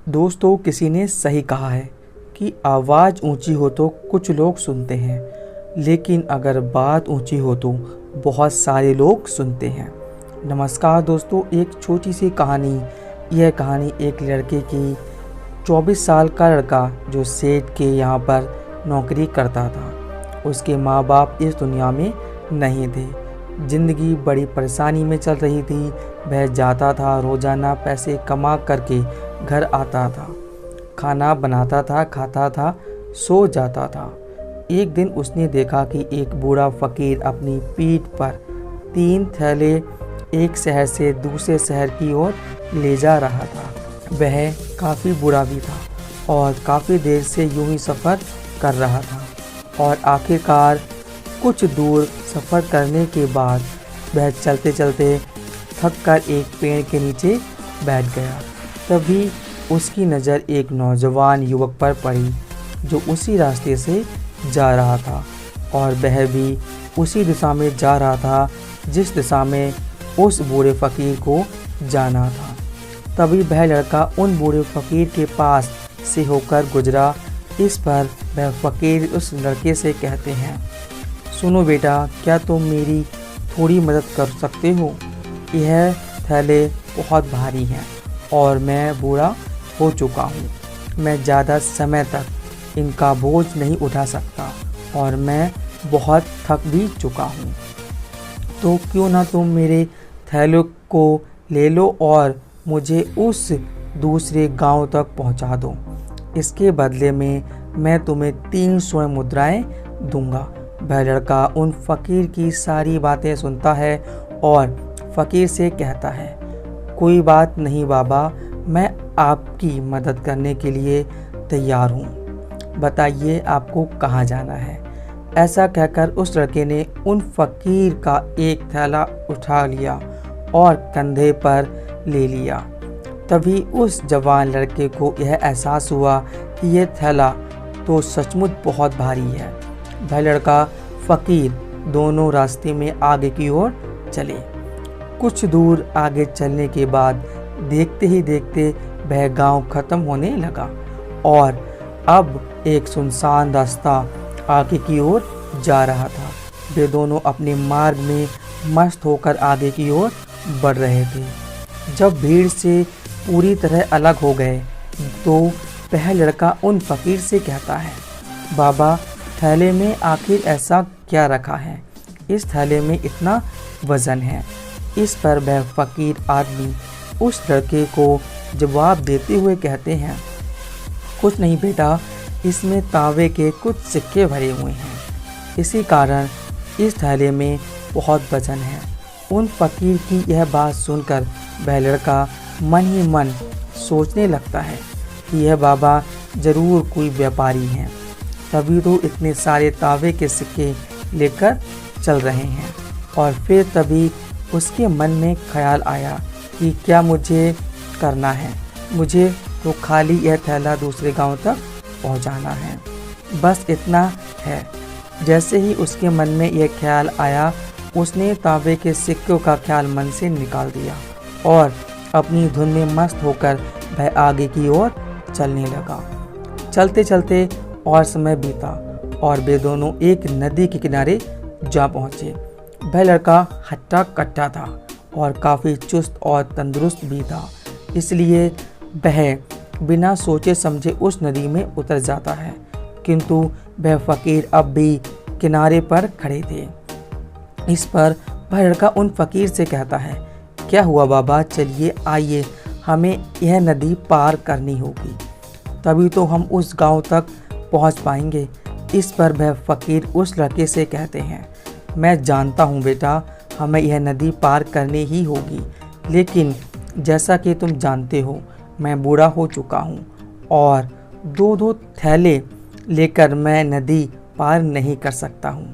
दोस्तों, किसी ने सही कहा है कि आवाज़ ऊंची हो तो कुछ लोग सुनते हैं, लेकिन अगर बात ऊंची हो तो बहुत सारे लोग सुनते हैं। नमस्कार दोस्तों, एक छोटी सी कहानी। यह कहानी एक लड़के की 24 साल का लड़का जो सेठ के यहाँ पर नौकरी करता था। उसके माँ बाप इस दुनिया में नहीं थे। ज़िंदगी बड़ी परेशानी में चल रही थी। वह जाता था, रोज़ाना पैसे कमा करके घर आता था, खाना बनाता था, खाता था, सो जाता था। एक दिन उसने देखा कि एक बूढ़ा फ़कीर अपनी पीठ पर 3 थैले एक शहर से दूसरे शहर की ओर ले जा रहा था। वह काफ़ी बूढ़ा भी था और काफ़ी देर से यूं ही सफ़र कर रहा था, और आखिरकार कुछ दूर सफ़र करने के बाद वह चलते चलते थक कर एक पेड़ के नीचे बैठ गया। तभी उसकी नज़र एक नौजवान युवक पर पड़ी जो उसी रास्ते से जा रहा था, और वह भी उसी दिशा में जा रहा था जिस दिशा में उस बूढ़े फ़कीर को जाना था। तभी वह लड़का उन बूढ़े फ़कीर के पास से होकर गुजरा। इस पर वह फ़कीर उस लड़के से कहते हैं, सुनो बेटा, क्या तुम मेरी थोड़ी मदद कर सकते हो? यह थैले बहुत भारी हैं और मैं बूढ़ा हो चुका हूँ। मैं ज़्यादा समय तक इनका बोझ नहीं उठा सकता और मैं बहुत थक भी चुका हूँ। तो क्यों ना तुम मेरे थैलों को ले लो और मुझे उस दूसरे गांव तक पहुंचा दो। इसके बदले में मैं तुम्हें 3 स्वर्ण मुद्राएं दूंगा। वह लड़का उन फ़कीर की सारी बातें सुनता है और फ़कीर से कहता है, कोई बात नहीं बाबा, मैं आपकी मदद करने के लिए तैयार हूँ। बताइए आपको कहाँ जाना है? ऐसा कहकर उस लड़के ने उन फ़कीर का एक थैला उठा लिया और कंधे पर ले लिया। तभी उस जवान लड़के को यह एहसास हुआ कि यह थैला तो सचमुच बहुत भारी है। वह लड़का फ़कीर दोनों रास्ते में आगे की ओर चले। कुछ दूर आगे चलने के बाद देखते ही देखते वह गांव ख़त्म होने लगा और अब एक सुनसान रास्ता आगे की ओर जा रहा था। वे दोनों अपने मार्ग में मस्त होकर आगे की ओर बढ़ रहे थे। जब भीड़ से पूरी तरह अलग हो गए तो वह लड़का उन फ़कीर से कहता है, बाबा, थैले में आखिर ऐसा क्या रखा है? इस थैले में इतना वज़न है। इस पर वह फ़कीर आदमी उस लड़के को जवाब देते हुए कहते हैं, कुछ नहीं बेटा, इसमें तांबे के कुछ सिक्के भरे हुए हैं, इसी कारण इस थैले में बहुत वज़न है। उन फ़कीर की यह बात सुनकर वह लड़का मन ही मन सोचने लगता है कि यह बाबा ज़रूर कोई व्यापारी हैं, तभी तो इतने सारे तांबे के सिक्के लेकर चल रहे हैं। और फिर तभी उसके मन में ख्याल आया कि क्या मुझे करना है? मुझे तो खाली यह थैला दूसरे गांव तक पहुंचाना है, बस इतना है। जैसे ही उसके मन में यह ख्याल आया, उसने तांबे के सिक्कों का ख्याल मन से निकाल दिया और अपनी धुन में मस्त होकर वह आगे की ओर चलने लगा। चलते चलते और समय बीता और वे दोनों एक नदी के किनारे जा पहुँचे। वह लड़का हट्टा कट्टा था और काफ़ी चुस्त और तंदुरुस्त भी था, इसलिए वह बिना सोचे समझे उस नदी में उतर जाता है। किंतु वह फ़कीर अब भी किनारे पर खड़े थे। इस पर वह लड़का उन फ़कीर से कहता है, क्या हुआ बाबा, चलिए आइए, हमें यह नदी पार करनी होगी, तभी तो हम उस गांव तक पहुंच पाएंगे। इस पर वह फ़कीर उस लड़के से कहते हैं, मैं जानता हूं बेटा, हमें यह नदी पार करनी ही होगी, लेकिन जैसा कि तुम जानते हो मैं बूढ़ा हो चुका हूं और 2-2 थैले लेकर मैं नदी पार नहीं कर सकता हूं।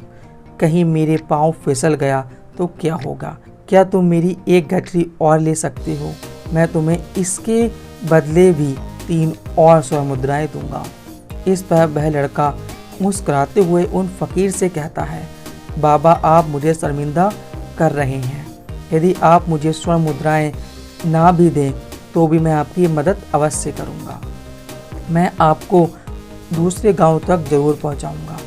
कहीं मेरे पाँव फिसल गया तो क्या होगा? क्या तुम मेरी एक गठरी और ले सकते हो? मैं तुम्हें इसके बदले भी 3 और स्वर्ण मुद्राएं दूंगा। इस पर वह लड़का मुस्कुराते हुए उन फ़कीर से कहता है, बाबा, आप मुझे शर्मिंदा कर रहे हैं। यदि आप मुझे स्वर्ण मुद्राएं ना भी दें तो भी मैं आपकी मदद अवश्य करूँगा। मैं आपको दूसरे गांव तक जरूर पहुंचाऊंगा।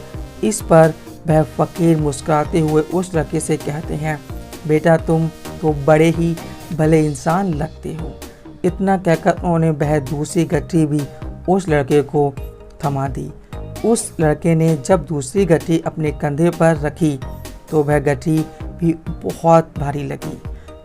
इस पर वह फकीर मुस्कुराते हुए उस लड़के से कहते हैं, बेटा तुम तो बड़े ही भले इंसान लगते हो। इतना कहकर उन्होंने वह दूसरी गठरी भी उस लड़के को थमा दी। उस लड़के ने जब दूसरी गठरी अपने कंधे पर रखी तो वह गठरी भी बहुत भारी लगी,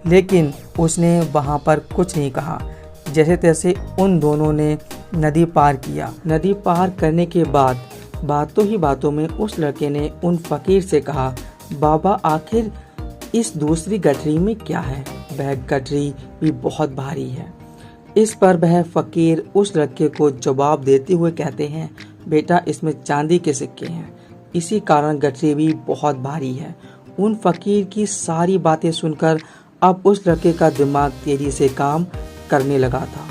लेकिन उसने वहाँ पर कुछ नहीं कहा। जैसे तैसे उन दोनों ने नदी पार किया। नदी पार करने के बाद बातों ही बातों में उस लड़के ने उन फकीर से कहा, बाबा आखिर इस दूसरी गठरी में क्या है? वह गठरी भी बहुत भारी है। इस पर वह फकीर उस लड़के को जवाब देते हुए कहते हैं, बेटा इसमें चांदी के सिक्के हैं, इसी कारण गठरी भी बहुत भारी है। उन फकीर की सारी बातें सुनकर अब उस लड़के का दिमाग तेजी से काम करने लगा था।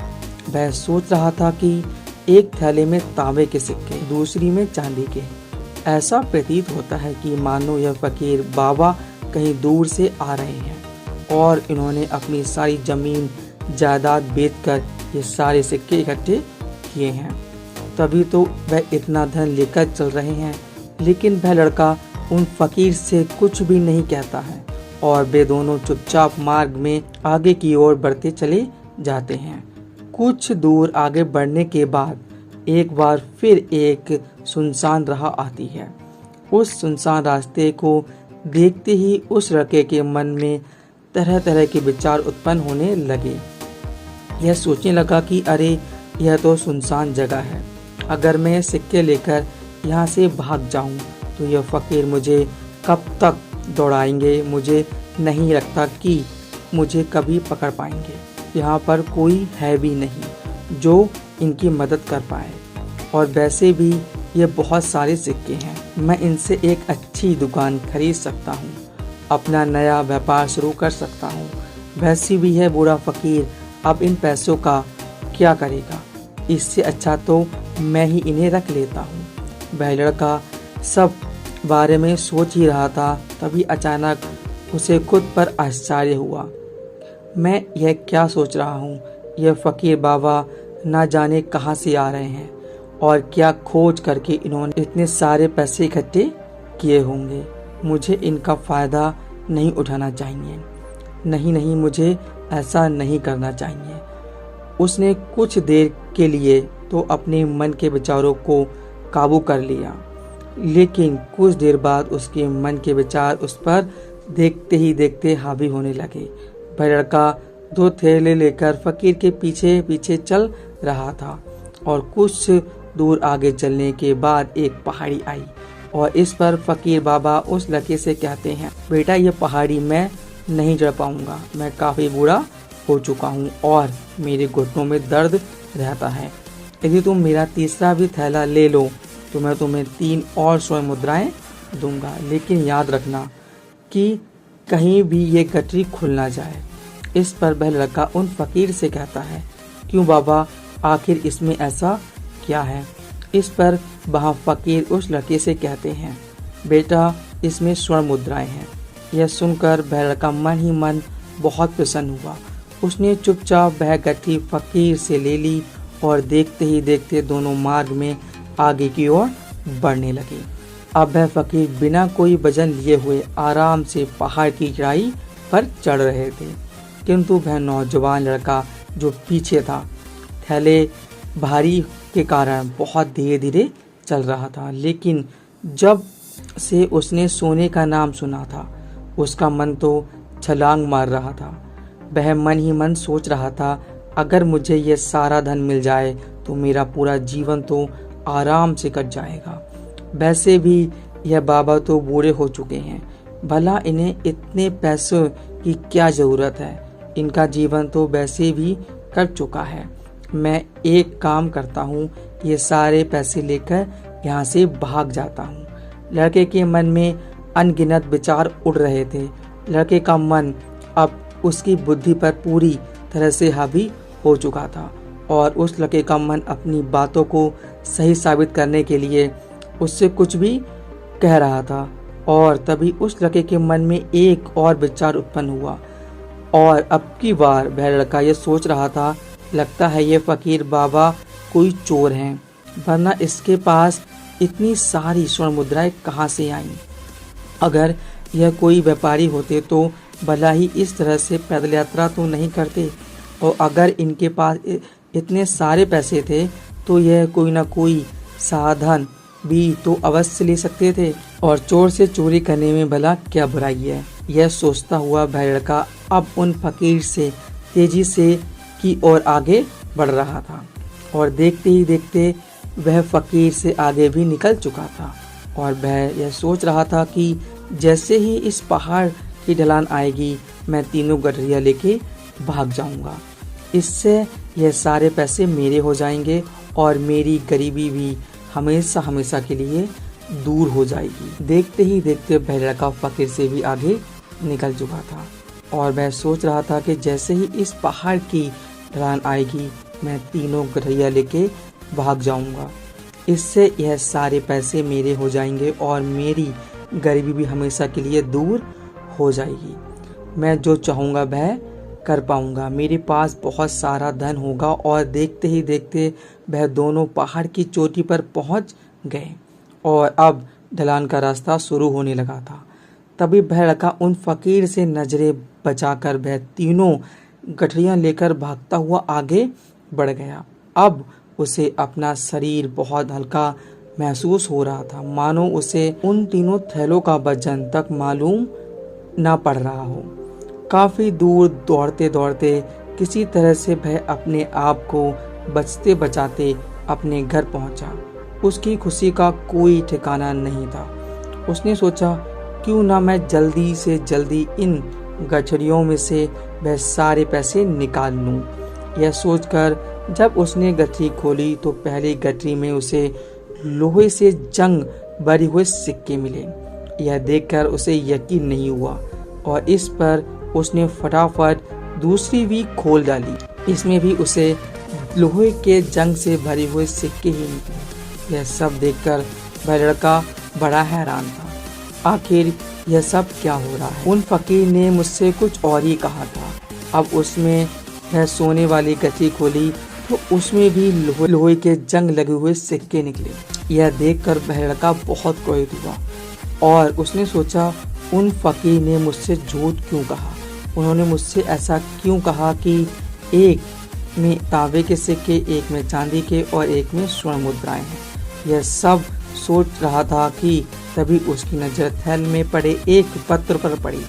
वह सोच रहा था कि एक थैले में तांबे के सिक्के, दूसरी में चांदी के। ऐसा प्रतीत होता है कि मानो यह फकीर बाबा कहीं दूर से आ रहे हैं और इन्होंने अपनी सारी जमीन जायदाद बेचकर ये सारे सिक्के इकट्ठे किए हैं, तभी तो वह इतना धन लेकर चल रहे हैं। लेकिन वह लड़का उन फकीर से कुछ भी नहीं कहता है और वे दोनों चुपचाप मार्ग में आगे की ओर बढ़ते चले जाते हैं। कुछ दूर आगे बढ़ने के बाद एक बार फिर एक सुनसान राह आती है। उस सुनसान रास्ते को देखते ही उस लड़के के मन में तरह तरह के विचार उत्पन्न होने लगे। यह सोचने लगा कि अरे यह तो सुनसान जगह है, अगर मैं सिक्के लेकर यहाँ से भाग जाऊँ तो यह फकीर मुझे कब तक दौड़ाएंगे। मुझे नहीं लगता कि मुझे कभी पकड़ पाएंगे। यहाँ पर कोई है भी नहीं जो इनकी मदद कर पाए, और वैसे भी ये बहुत सारे सिक्के हैं, मैं इनसे एक अच्छी दुकान खरीद सकता हूँ, अपना नया व्यापार शुरू कर सकता हूँ। वैसे भी है बूढ़ा फकीर, अब इन पैसों का क्या करेगा? इससे अच्छा तो मैं ही इन्हें रख लेता हूँ। वह लड़का सब बारे में सोच ही रहा था, तभी अचानक उसे खुद पर आश्चर्य हुआ। मैं यह क्या सोच रहा हूँ? यह फकीर बाबा ना जाने कहाँ से आ रहे हैं और क्या खोज करके इन्होंने इतने सारे पैसे इकट्ठे किए होंगे। मुझे इनका फ़ायदा नहीं उठाना चाहिए। नहीं, मुझे ऐसा नहीं करना चाहिए। उसने कुछ देर के लिए तो अपने मन के विचारों को काबू कर लिया, लेकिन कुछ देर बाद उसके मन के विचार उस पर देखते ही देखते हावी होने लगे। वह लड़का 2 थैले लेकर फकीर के पीछे पीछे चल रहा था और कुछ दूर आगे चलने के बाद एक पहाड़ी आई और इस पर फकीर बाबा उस लड़के से कहते हैं, बेटा ये पहाड़ी मैं नहीं चढ़ पाऊंगा, मैं काफ़ी बूढ़ा हो चुका हूँ और मेरे घुटनों में दर्द रहता है। यदि तुम मेरा तीसरा भी थैला ले लो तो मैं तुम्हें 3 और स्वर्ण मुद्राएं दूंगा, लेकिन याद रखना कि कहीं भी ये गठरी खुल ना जाए। इस पर वह लड़का उन फकीर से कहता है, क्यों बाबा, आखिर इसमें ऐसा क्या है? इस पर वह फकीर उस लड़के से कहते हैं, बेटा इसमें स्वर्ण मुद्राएं हैं। यह सुनकर वह लड़का मन ही मन बहुत प्रसन्न हुआ। उसने चुपचाप वह गठरी फकीर से ले ली और देखते ही देखते दोनों मार्ग में आगे की ओर बढ़ने लगे। अब वह फकीर बिना कोई वजन लिए हुए आराम से पहाड़ की चढ़ाई पर चढ़ रहे थे, किंतु वह नौजवान लड़का जो पीछे था थैले भारी के कारण बहुत धीरे धीरे चल रहा था। लेकिन जब से उसने सोने का नाम सुना था उसका मन तो छलांग मार रहा था। वह मन ही मन सोच रहा था, अगर मुझे ये सारा धन मिल जाए तो मेरा पूरा जीवन तो आराम से कट जाएगा। वैसे भी यह बाबा तो बूढ़े हो चुके हैं, भला इन्हें इतने पैसों की क्या ज़रूरत है? इनका जीवन तो वैसे भी कट चुका है। मैं एक काम करता हूँ, ये सारे पैसे लेकर यहाँ से भाग जाता हूँ। लड़के के मन में अनगिनत विचार उड़ रहे थे। लड़के का मन अब उसकी बुद्धि पर पूरी तरह से हावी हो चुका था और उस लड़के का मन अपनी बातों को सही साबित करने के लिए उससे कुछ भी कह रहा था। और तभी उस लड़के के मन में एक और विचार उत्पन्न हुआ और अब की बार वह लड़का यह सोच रहा था लगता है ये फ़कीर बाबा कोई चोर हैं, वरना इसके पास इतनी सारी स्वर्ण मुद्राएं कहाँ से आईं। अगर यह कोई व्यापारी होते तो भला ही इस तरह से पैदल यात्रा तो नहीं करते, और अगर इनके पास इतने सारे पैसे थे तो यह कोई ना कोई साधन भी तो अवश्य ले सकते थे, और चोर से चोरी करने में भला क्या बुराई है। यह सोचता हुआ वह लड़का अब उन फकीर से तेजी से की ओर आगे बढ़ रहा था, और देखते ही देखते वह फकीर से आगे भी निकल चुका था। और वह यह सोच रहा था कि जैसे ही इस पहाड़ की ढलान आएगी मैं तीनों गठरियाँ लेके भाग जाऊंगा। इससे यह सारे पैसे मेरे हो जाएंगे और मेरी गरीबी भी हमेशा हमेशा के लिए दूर हो जाएगी। देखते ही देखते वह लड़का फकीर से भी आगे निकल चुका था, और वह सोच रहा था कि जैसे ही इस पहाड़ की ढलान आएगी मैं तीनों गठरियाँ लेके भाग जाऊंगा। इससे यह सारे पैसे मेरे हो जाएंगे और मेरी गरीबी भी हमेशा के लिए दूर हो जाएगी। मैं जो चाहूँगा वह कर पाऊँगा, मेरे पास बहुत सारा धन होगा। और देखते ही देखते वह दोनों पहाड़ की चोटी पर पहुँच गए, और अब ढलान का रास्ता शुरू होने लगा था। तभी वह लड़का उन फकीर से नजरें बचाकर वह तीनों गठरियाँ लेकर भागता हुआ आगे बढ़ गया। अब उसे अपना शरीर बहुत हल्का महसूस हो रहा था, मानो उसे उन तीनों थैलों का वजन तक मालूम ना पड़ रहा हो। काफी दूर दौड़ते दौड़ते किसी तरह से वह अपने आप को बचते बचाते अपने घर पहुंचा। उसकी खुशी का कोई ठिकाना नहीं था। उसने सोचा क्यों ना मैं जल्दी से जल्दी इन गठरियों में से वह सारे पैसे निकाल लूं। यह सोचकर जब उसने गठरी खोली तो पहली गठरी में उसे लोहे से जंग भरे हुए सिक्के मिले। यह देखकर उसे यकीन नहीं हुआ, और इस पर उसने फटाफट दूसरी भी खोल डाली। इसमें भी उसे लोहे के जंग से भरे हुए सिक्के ही निकले। यह सब देखकर वह लड़का बड़ा हैरान था। आखिर यह सब क्या हो रहा है? उन फकीर ने मुझसे कुछ और ही कहा था। अब उसमें वह सोने वाली गठरी खोली तो उसमें भी लोहे के जंग लगे हुए सिक्के निकले। यह देखकर वह लड़का बहुत क्रोधित हुआ, और उसने सोचा उन फकीर ने मुझसे झूठ क्यों कहा। उन्होंने मुझसे ऐसा क्यों कहा कि एक में तांबे के सिक्के, एक में चांदी के और एक में स्वर्ण मुद्राएं हैं। यह सब सोच रहा था कि तभी उसकी नजर थैल में पड़े एक पत्र पर पड़ी।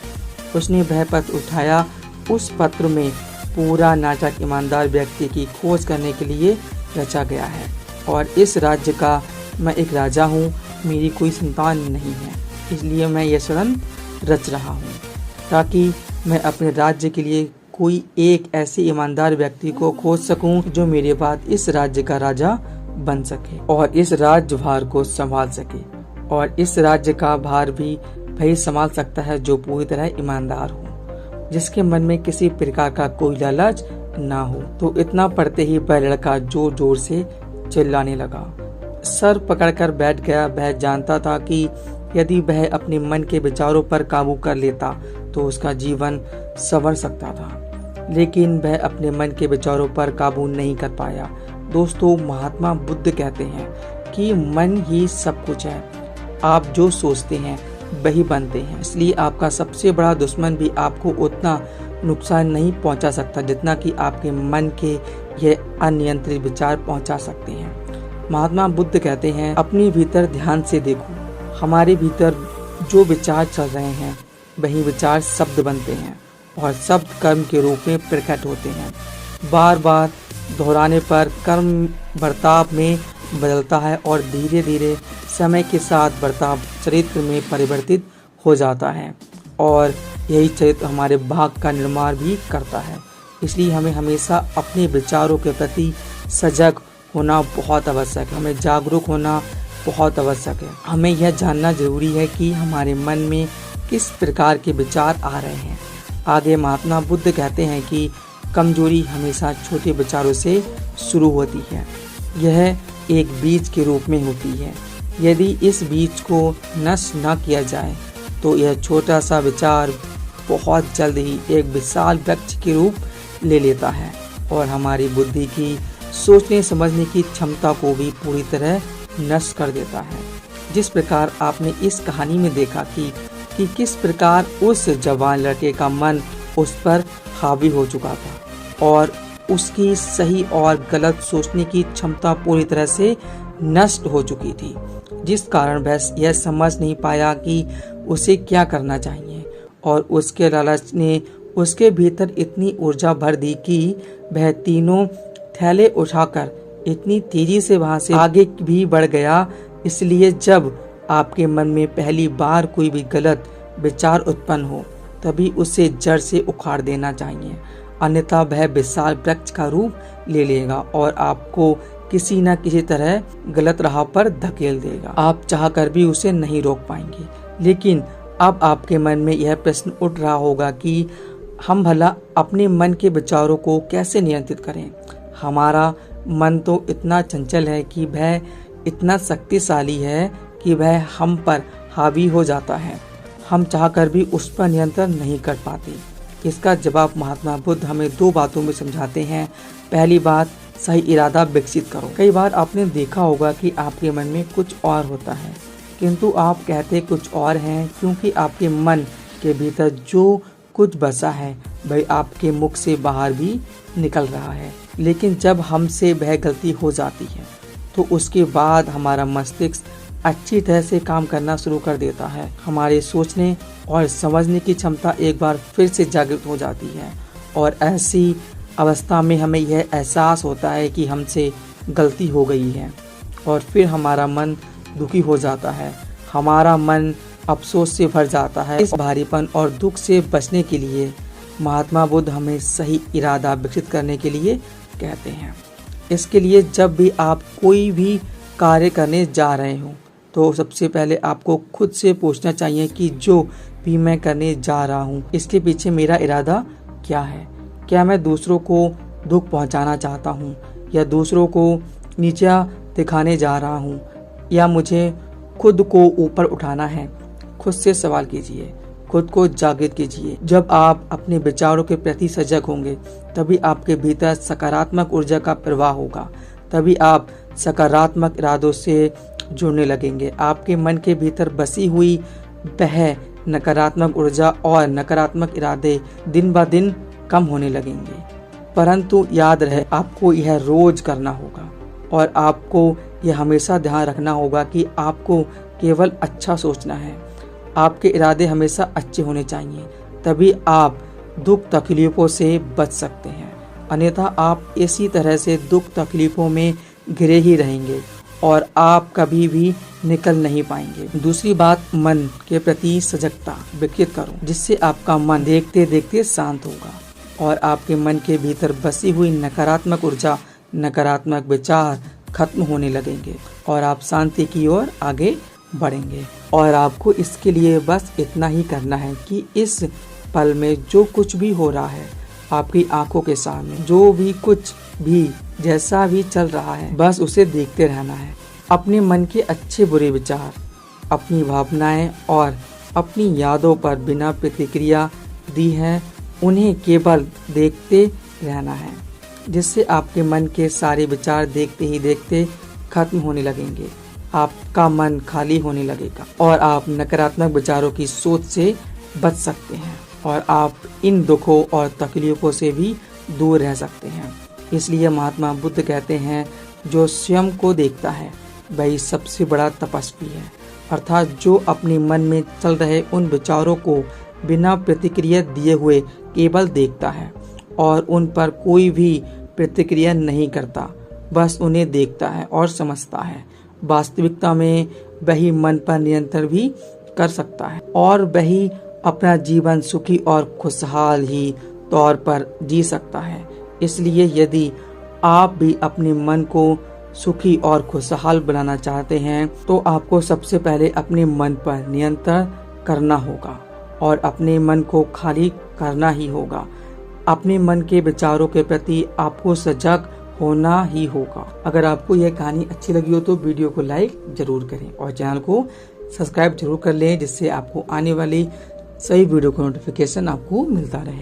उसने वह पत्र उठाया। उस पत्र में पूरा नाटक ईमानदार व्यक्ति की खोज करने के लिए रचा गया है, और इस राज्य का मैं एक राजा हूँ। मेरी कोई संतान नहीं है, इसलिए मैं यह षड्यंत्र रच रहा हूँ ताकि मैं अपने राज्य के लिए कोई एक ऐसे ईमानदार व्यक्ति को खोज सकूं जो मेरे बाद इस राज्य का राजा बन सके और इस राज्यभार को संभाल सके। और इस राज्य का भार भी वही संभाल सकता है जो पूरी तरह ईमानदार हो, जिसके मन में किसी प्रकार का कोई लालच ना हो। तो इतना पढ़ते ही वह लड़का जोर जोर से चिल्लाने लगा, सर पकड़कर बैठ गया। वह जानता था कि यदि वह अपने मन के विचारों पर काबू कर लेता तो उसका जीवन संवर सकता था, लेकिन वह अपने मन के विचारों पर काबू नहीं कर पाया। दोस्तों, महात्मा बुद्ध कहते हैं कि मन ही सब कुछ है। आप जो सोचते हैं वही बनते हैं, इसलिए आपका सबसे बड़ा दुश्मन भी आपको उतना नुकसान नहीं पहुंचा सकता जितना कि आपके मन के ये अनियंत्रित विचार पहुंचा सकते हैं। महात्मा बुद्ध कहते हैं, अपने भीतर ध्यान से देखो। हमारे भीतर जो विचार चल रहे हैं वही विचार शब्द बनते हैं और शब्द कर्म के रूप में प्रकट होते हैं। बार बार दोहराने पर कर्म बर्ताव में बदलता है और धीरे धीरे समय के साथ बर्ताव चरित्र में परिवर्तित हो जाता है, और यही चरित्र हमारे भाग्य का निर्माण भी करता है। इसलिए हमें हमेशा अपने विचारों के प्रति सजग होना बहुत आवश्यक है, हमें जागरूक होना बहुत आवश्यक है। हमें यह जानना जरूरी है कि हमारे मन में किस प्रकार के विचार आ रहे हैं। आगे महात्मा बुद्ध कहते हैं कि कमजोरी हमेशा छोटे विचारों से शुरू होती है। यह एक बीज के रूप में होती है। यदि इस बीज को नष्ट न किया जाए तो यह छोटा सा विचार बहुत जल्द ही एक विशाल वृक्ष के रूप ले लेता है और हमारी बुद्धि की सोचने समझने की क्षमता को भी पूरी तरह नष्ट कर देता है। जिस प्रकार आपने इस कहानी में देखा कि किस प्रकार उस जवान लड़के का मन उस पर हावी हो चुका था और उसकी सही और गलत सोचने की क्षमता पूरी तरह से नष्ट हो चुकी थी, जिस कारण वह यह समझ नहीं पाया कि उसे क्या करना चाहिए। और उसके लालच ने उसके भीतर इतनी ऊर्जा भर दी कि वह तीनों थैले उठाकर इतनी तेजी से वहां से आगे भी बढ़ गया। इसलिए जब आपके मन में पहली बार कोई भी गलत विचार उत्पन्न हो तभी उसे जड़ से उखाड़ देना चाहिए, अन्यथा वह विशाल वृक्ष का रूप ले लेगा और आपको किसी न किसी तरह गलत राह पर धकेल देगा। आप चाहकर भी उसे नहीं रोक पाएंगे। लेकिन अब आपके मन में यह प्रश्न उठ रहा होगा कि हम भला अपने मन के विचारों को कैसे नियंत्रित करें। हमारा मन तो इतना चंचल है कि वह इतना शक्तिशाली है कि वह हम पर हावी हो जाता है। हम चाहकर भी उस पर नियंत्रण नहीं कर पाते। इसका जवाब महात्मा बुद्ध हमें 2 बातों में समझाते हैं। पहली बात, सही इरादा विकसित करो। कई बार आपने देखा होगा कि आपके मन में कुछ और होता है किंतु आप कहते कुछ और हैं, क्योंकि आपके मन के भीतर जो कुछ बसा है वह आपके मुख से बाहर भी निकल रहा है। लेकिन जब हमसे वह गलती हो जाती है तो उसके बाद हमारा मस्तिष्क अच्छी तरह से काम करना शुरू कर देता है। हमारे सोचने और समझने की क्षमता एक बार फिर से जागृत हो जाती है और ऐसी अवस्था में हमें यह एहसास होता है कि हमसे गलती हो गई है और फिर हमारा मन दुखी हो जाता है। हमारा मन अफसोस से भर जाता है। इस भारीपन और दुख से बचने के लिए महात्मा बुद्ध हमें सही इरादा विकसित करने के लिए कहते हैं। इसके लिए जब भी आप कोई भी कार्य करने जा रहे हो तो सबसे पहले आपको खुद से पूछना चाहिए कि जो भी मैं करने जा रहा हूँ इसके पीछे मेरा इरादा क्या है। क्या मैं दूसरों को दुख पहुँचाना चाहता हूँ या दूसरों को नीचा दिखाने जा रहा हूँ या मुझे खुद को ऊपर उठाना है। खुद से सवाल कीजिए, खुद को जागृत कीजिए। जब आप अपने विचारों के प्रति सजग होंगे तभी आपके भीतर सकारात्मक ऊर्जा का प्रवाह होगा, तभी आप सकारात्मक इरादों से जुड़ने लगेंगे। आपके मन के भीतर बसी हुई वह नकारात्मक ऊर्जा और नकारात्मक इरादे दिन ब दिन कम होने लगेंगे। परंतु याद रहे, आपको यह रोज करना होगा और आपको यह हमेशा ध्यान रखना होगा कि आपको केवल अच्छा सोचना है। आपके इरादे हमेशा अच्छे होने चाहिए, तभी आप दुख तकलीफों से बच सकते हैं। अन्यथा आप इसी तरह से दुख तकलीफों में घिरे ही रहेंगे और आप कभी भी निकल नहीं पाएंगे। दूसरी बात, मन के प्रति सजगता विकसित करो, जिससे आपका मन देखते देखते शांत होगा और आपके मन के भीतर बसी हुई नकारात्मक ऊर्जा, नकारात्मक विचार खत्म होने लगेंगे और आप शांति की ओर आगे बढ़ेंगे। और आपको इसके लिए बस इतना ही करना है कि इस पल में जो कुछ भी हो रहा है आपकी आंखों के सामने, जो भी कुछ भी जैसा भी चल रहा है, बस उसे देखते रहना है। अपने मन के अच्छे बुरे विचार, अपनी भावनाएं और अपनी यादों पर बिना प्रतिक्रिया दी है उन्हें केवल देखते रहना है, जिससे आपके मन के सारे विचार देखते ही देखते खत्म होने लगेंगे। आपका मन खाली होने लगेगा और आप नकारात्मक विचारों की सोच से बच सकते हैं और आप इन दुखों और तकलीफों से भी दूर रह सकते हैं। इसलिए महात्मा बुद्ध कहते हैं, जो स्वयं को देखता है वही सबसे बड़ा तपस्वी है। अर्थात जो अपने मन में चल रहे उन विचारों को बिना प्रतिक्रिया दिए हुए केवल देखता है और उन पर कोई भी प्रतिक्रिया नहीं करता, बस उन्हें देखता है और समझता है। वास्तविकता में वही मन पर नियंत्रण भी कर सकता है और वही अपना जीवन सुखी और खुशहाल ही तौर पर जी सकता है। इसलिए यदि आप भी अपने मन को सुखी और खुशहाल बनाना चाहते हैं तो आपको सबसे पहले अपने मन पर नियंत्रण करना होगा और अपने मन को खाली करना ही होगा। अपने मन के विचारों के प्रति आपको सजग होना ही होगा। अगर आपको यह कहानी अच्छी लगी हो तो वीडियो को लाइक जरूर करें और चैनल को सब्सक्राइब जरूर कर लें, जिससे आपको आने वाली सही वीडियो का नोटिफिकेशन आपको मिलता रहे।